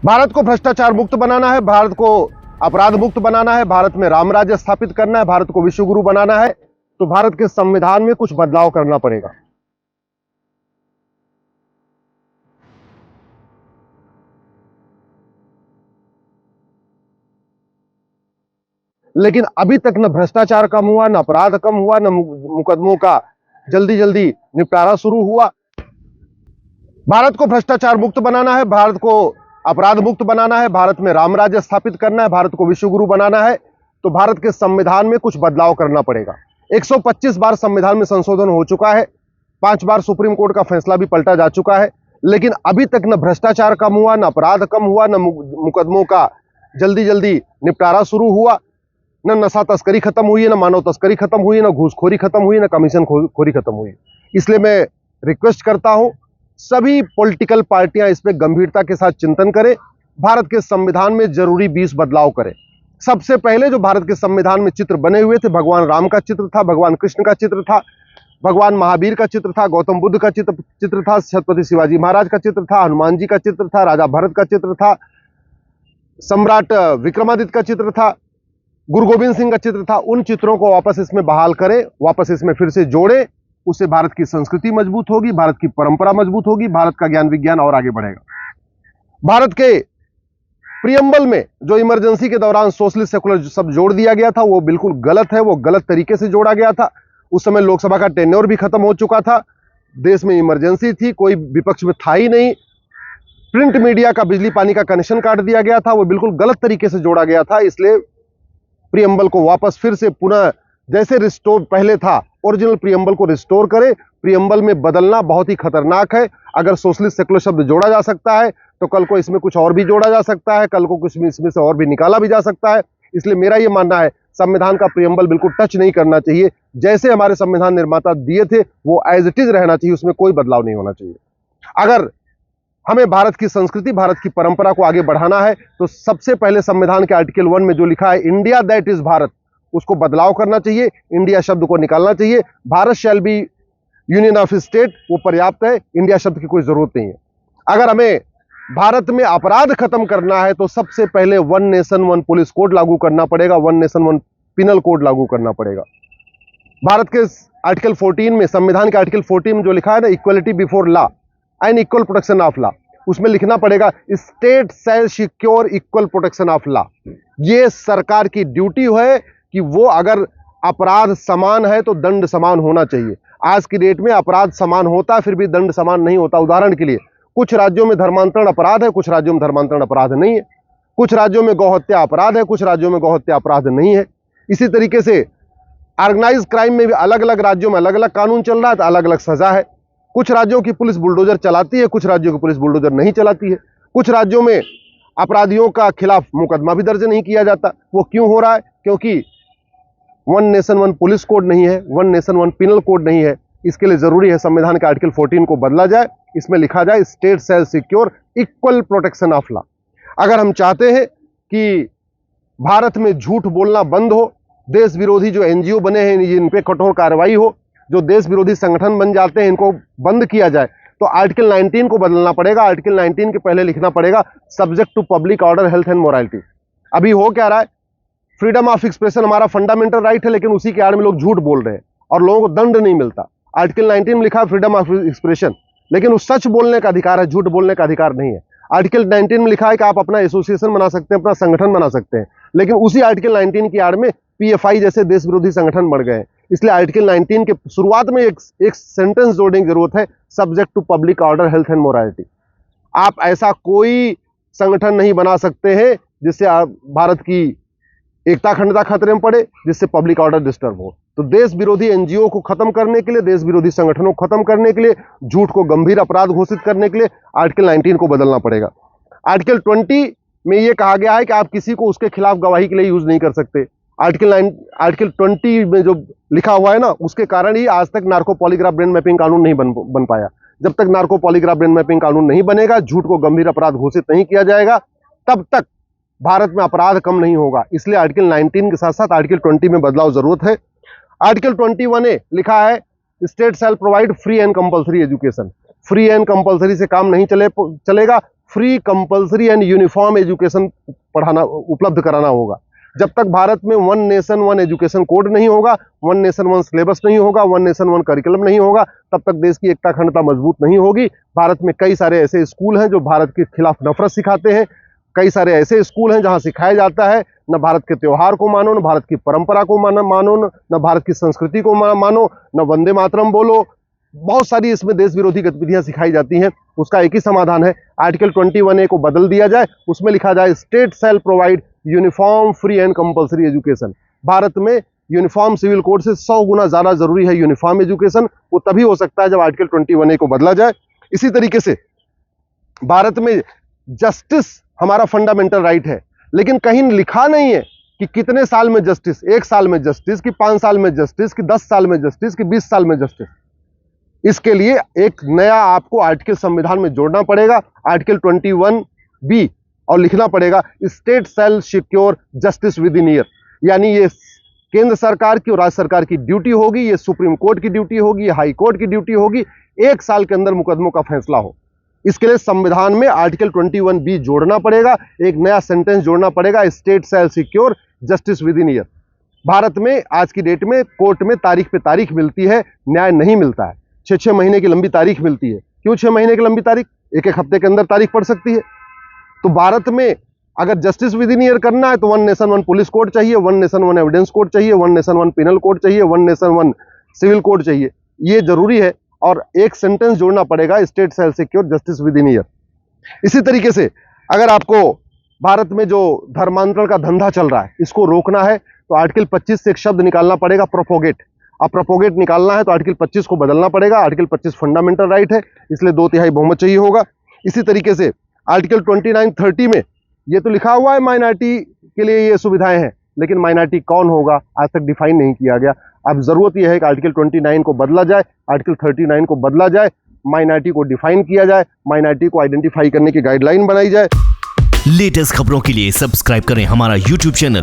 भारत को भ्रष्टाचार मुक्त बनाना है, भारत को अपराध मुक्त बनाना है, भारत में राम राज्य स्थापित करना है, भारत को विश्व गुरु बनाना है, तो भारत के संविधान में कुछ बदलाव करना पड़ेगा। लेकिन अभी तक न भ्रष्टाचार कम हुआ, न अपराध कम हुआ, न मुकदमों का जल्दी जल्दी निपटारा शुरू हुआ। भारत को भ्रष्टाचार मुक्त बनाना है, भारत को अपराध मुक्त बनाना है, भारत में राम राज्य स्थापित करना है, भारत को विश्व गुरु बनाना है, तो भारत के संविधान में कुछ बदलाव करना पड़ेगा। 125 बार संविधान में संशोधन हो चुका है, 5 बार सुप्रीम कोर्ट का फैसला भी पलटा जा चुका है, लेकिन अभी तक न भ्रष्टाचार कम हुआ, न अपराध कम हुआ, न मुकदमों का जल्दी जल्दी निपटारा शुरू हुआ, न नशा तस्करी खत्म हुई है, न मानव तस्करी खत्म हुई है, न घूसखोरी खत्म हुई, न कमीशन खोरी खत्म हुई। इसलिए मैं रिक्वेस्ट करता हूं सभी पॉलिटिकल पार्टियां इस पे गंभीरता के साथ चिंतन करें, भारत के संविधान में जरूरी 20 बदलाव करें। सबसे पहले जो भारत के संविधान में चित्र बने हुए थे, भगवान राम का चित्र था, भगवान कृष्ण का चित्र था, भगवान महावीर का चित्र था, गौतम बुद्ध का चित्र था, छत्रपति शिवाजी महाराज का चित्र था, हनुमान जी का चित्र था, राजा भरत का चित्र था, सम्राट विक्रमादित्य का चित्र था, गुरु गोविंद सिंह का चित्र था। उन चित्रों को वापस इसमें बहाल करें, वापस इसमें फिर से जोड़ें। उससे भारत की संस्कृति मजबूत होगी, भारत की परंपरा मजबूत होगी, भारत का ज्ञान विज्ञान और आगे बढ़ेगा। भारत के प्रियम्बल में जो इमरजेंसी के दौरान सोशलिस्ट सेकुलर सब जोड़ दिया गया था, वो बिल्कुल गलत है, वो गलत तरीके से जोड़ा गया था। उस समय लोकसभा का टेन्योर भी खत्म हो चुका था, देश में इमरजेंसी थी, कोई विपक्ष में था ही नहीं, प्रिंट मीडिया का बिजली पानी का कनेक्शन काट दिया गया था, वो बिल्कुल गलत तरीके से जोड़ा गया था। इसलिए प्रियम्बल को वापस फिर से पुनः जैसे रिस्टोर पहले था, ओरिजिनल प्रियम्बल को रिस्टोर करें। प्रियम्बल में बदलना बहुत ही खतरनाक है। अगर सोशलिस्ट सेकुलर शब्द जोड़ा जा सकता है तो कल को इसमें कुछ और भी जोड़ा जा सकता है, कल को कुछ इसमें से और भी निकाला भी जा सकता है। इसलिए मेरा यह मानना है संविधान का प्रियम्बल बिल्कुल टच नहीं करना चाहिए। जैसे हमारे संविधान निर्माता दिए थे वो एज इट इज रहना चाहिए, उसमें कोई बदलाव नहीं होना चाहिए। अगर हमें भारत की संस्कृति, भारत की परंपरा को आगे बढ़ाना है तो सबसे पहले संविधान के आर्टिकल 1 में जो लिखा है इंडिया दैट इज भारत, उसको बदलाव करना चाहिए, इंडिया शब्द को निकालना चाहिए। Bharat shall be union of state, वो पर्याप्त है, इंडिया शब्द की कोई जरूरत नहीं है। अगर हमें भारत में अपराध खत्म करना है तो सबसे पहले 1 नेशन 1 पुलिस कोड लागू करना पड़ेगा, 1 नेशन 1 पिनल कोड लागू करना पड़ेगा। भारत के आर्टिकल 14 में, संविधान के आर्टिकल 14 में जो लिखा है ना, equality before law and equal protection of law, उसमें लिखना पड़ेगा state shall secure equal protection of law. ये सरकार की ड्यूटी है कि वो अगर अपराध समान है तो दंड समान होना चाहिए। आज की डेट में अपराध समान होता फिर भी दंड समान नहीं होता। उदाहरण के लिए कुछ राज्यों में धर्मांतरण अपराध है, कुछ राज्यों में धर्मांतरण अपराध नहीं है, कुछ राज्यों में गौहत्या अपराध है, कुछ राज्यों में गौहत्या अपराध नहीं है। इसी तरीके से ऑर्गेनाइज क्राइम में भी अलग अलग राज्यों में अलग अलग कानून चल रहा है तो अलग अलग सजा है। कुछ राज्यों की पुलिस बुलडोजर चलाती है, कुछ राज्यों की पुलिस बुलडोजर नहीं चलाती है। कुछ राज्यों में अपराधियों का खिलाफ मुकदमा भी दर्ज नहीं किया जाता। वो क्यों हो रहा है? क्योंकि 1 नेशन 1 पुलिस कोड नहीं है, 1 नेशन 1 पिनल कोड नहीं है। इसके लिए जरूरी है संविधान के आर्टिकल 14 को बदला जाए, इसमें लिखा जाए state shall secure equal protection of law. अगर हम चाहते हैं कि भारत में झूठ बोलना बंद हो, देश विरोधी जो एनजीओ बने हैं इन पे कठोर कार्रवाई हो, जो देश विरोधी संगठन बन जाते हैं इनको बंद किया जाए, तो आर्टिकल 19 को बदलना पड़ेगा। आर्टिकल 19 के पहले लिखना पड़ेगा subject to public order, health and morality. अभी हो क्या रहा है, फ्रीडम ऑफ एक्सप्रेशन हमारा फंडामेंटल राइट है, लेकिन उसी के आड़ में लोग झूठ बोल रहे हैं और लोगों को दंड नहीं मिलता। आर्टिकल 19 में लिखा है फ्रीडम ऑफ एक्सप्रेशन, लेकिन उस सच बोलने का अधिकार है, झूठ बोलने का अधिकार नहीं है। आर्टिकल 19 में लिखा है कि आप अपना एसोसिएशन बना सकते हैं, अपना संगठन बना सकते हैं, लेकिन उसी आर्टिकल 19 की आड़ में पीएफआई जैसे देश विरोधी संगठन बढ़ गए। इसलिए आर्टिकल 19 के शुरुआत में एक सेंटेंस जोड़ने की जरूरत है, subject to public order, health and morality. आप ऐसा कोई संगठन नहीं बना सकते हैं जिससे भारत की एकता अखंडता खतरे में पड़े, जिससे पब्लिक ऑर्डर डिस्टर्ब हो। तो देश विरोधी एनजीओ को खत्म करने के लिए, देश विरोधी संगठनों को खत्म करने के लिए, झूठ को गंभीर अपराध घोषित करने के लिए आर्टिकल 19 को बदलना पड़ेगा। आर्टिकल 20 में यह कहा गया है कि आप किसी को उसके खिलाफ गवाही के लिए यूज नहीं कर सकते। आर्टिकल 20 में जो लिखा हुआ है ना, उसके कारण ही आज तक नार्को पॉलीग्राफ ब्रेन मैपिंग कानून नहीं बन पाया। जब तक नार्को पॉलीग्राफ ब्रेन मैपिंग कानून नहीं बनेगा, झूठ को गंभीर अपराध घोषित नहीं किया जाएगा, तब तक भारत में अपराध कम नहीं होगा। इसलिए आर्टिकल 19 के साथ साथ आर्टिकल 20 में बदलाव जरूरत है। आर्टिकल 21A लिखा है state shall provide free and compulsory education. Free and compulsory से काम नहीं चलेगा। Free, compulsory and uniform education पढ़ाना, उपलब्ध कराना होगा। जब तक भारत में one nation one education code नहीं होगा, वन नेशन वन सिलेबस नहीं होगा, वन नेशन वन करिकुलम नहीं होगा, तब तक देश की एकता अखंडता मजबूत नहीं होगी। भारत में कई सारे ऐसे स्कूल हैं जो भारत के खिलाफ नफरत सिखाते हैं, कई सारे ऐसे स्कूल हैं जहां सिखाया जाता है न भारत के त्योहार को मानो, न भारत की परंपरा को मानो, न भारत की संस्कृति को मानो, न वंदे मातरम बोलो। बहुत सारी इसमें देश विरोधी गतिविधियां सिखाई जाती हैं। उसका एक ही समाधान है, आर्टिकल 21A को बदल दिया जाए, उसमें लिखा जाए state shall provide uniform free and compulsory education. Bharat में यूनिफॉर्म सिविल कोड से 100 गुना ज्यादा जरूरी है यूनिफॉर्म एजुकेशन। वो तभी हो सकता है जब आर्टिकल 21A को बदला जाए। इसी तरीके से भारत में जस्टिस हमारा फंडामेंटल राइट है, लेकिन कहीं लिखा नहीं है कि कितने साल में जस्टिस, 1 साल में जस्टिस, कि 5 साल में जस्टिस, कि 10 साल में जस्टिस, कि 20 साल में जस्टिस। इसके लिए एक नया आपको आर्टिकल संविधान में जोड़ना पड़ेगा, आर्टिकल 21B, और लिखना पड़ेगा state shall secure justice within year. यानी ये केंद्र सरकार की और राज्य सरकार की ड्यूटी होगी, ये सुप्रीम कोर्ट की ड्यूटी होगी, ये हाई कोर्ट की ड्यूटी होगी, 1 साल के अंदर मुकदमों का फैसला हो। इसके लिए संविधान में आर्टिकल 21B जोड़ना पड़ेगा, एक नया सेंटेंस जोड़ना पड़ेगा, state shall secure justice within year. Bharat में आज की डेट में कोर्ट में तारीख पे तारीख मिलती है, न्याय नहीं मिलता है। 6-6 महीने की लंबी तारीख मिलती है। क्यों 6 महीने की लंबी तारीख? एक हफ्ते के अंदर तारीख पड़ सकती है। तो भारत में अगर जस्टिस विद इन ईयर करना है तो one nation one police code चाहिए, one nation one evidence code चाहिए, one nation one penal code चाहिए, one nation one civil code चाहिए। ये जरूरी है, और एक सेंटेंस जोड़ना पड़ेगा, state shall secure justice within year. इसी तरीके से अगर आपको भारत में जो धर्मांतरण का धंधा चल रहा है, इसको रोकना है तो आर्टिकल 25 से एक शब्द निकालना पड़ेगा, प्रोपोगेट। अब प्रोपोगेट निकालना है तो आर्टिकल 25 को बदलना पड़ेगा। आर्टिकल 25 फंडामेंटल राइट है, इसलिए 2/3 बहुमत चाहिए होगा। इसी तरीके से आर्टिकल 29-30 में ये तो लिखा हुआ है माइनॉरिटी के लिए ये सुविधाएं हैं, लेकिन माइनॉरिटी कौन होगा आज तक डिफाइन नहीं किया गया। अब जरूरत यह है कि आर्टिकल 29 को बदला जाए, आर्टिकल 39 को बदला जाए, माइनॉरिटी को डिफाइन किया जाए, माइनॉरिटी को आइडेंटिफाई करने की गाइडलाइन बनाई जाए। लेटेस्ट खबरों के लिए सब्सक्राइब करें हमारा YouTube चैनल